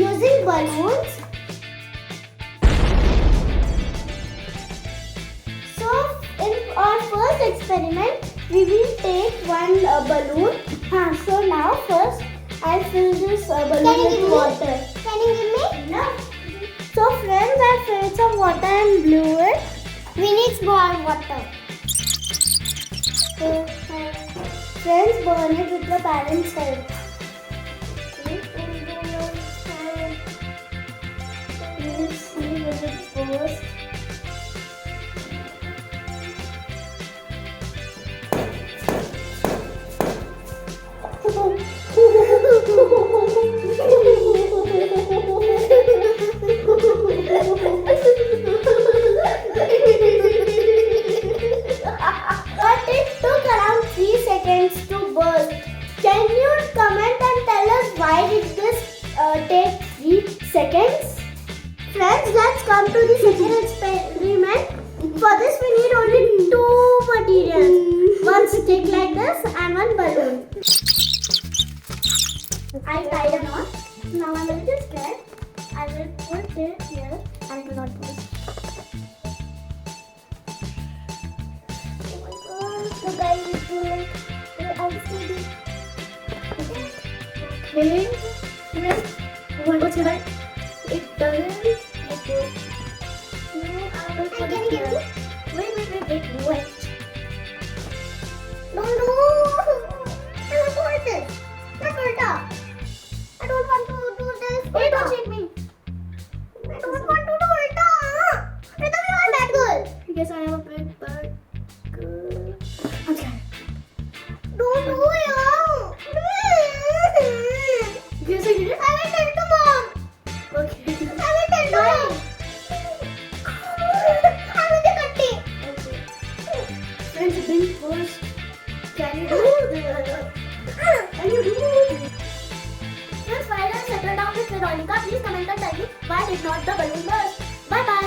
using balloons. So in our first experiment, we will take one balloon. So now first I'll fill this balloon with water. Can you give me? No. So friends, I filled some water and blew it. We need more water. So friends, burn it with the parents' help. We'll see will it burst. But it took around 3 seconds to burst. Can you comment and tell us why did this take 3 seconds? Friends, let's come to the second experiment. For this we need only 2 materials. One stick like this and one balloon. I tied a knot. Now I'm a little scared. I will put it here and it will not burst. Oh my god, the guy is doing unsteady. Okay. Oh my god, Shiva. It doesn't. Okay. No, I will put it here. Wait. Wait. No. I don't want this. That's Ulta. I don't want to do this. Wait, don't shake me. I don't want to do Ulta. Rhythm, you are bad girl. Yes, I am a big bad girl. I'm scared. Don't do it. Yes, I did it. I will tell to mom. Okay. I will tell to mom. I will get a tea. Okay. Friends, bring first. Can you do it? Can you do it? Friends, while I settle down with Veronica, please comment and tell me why did not the balloon burst. Bye bye.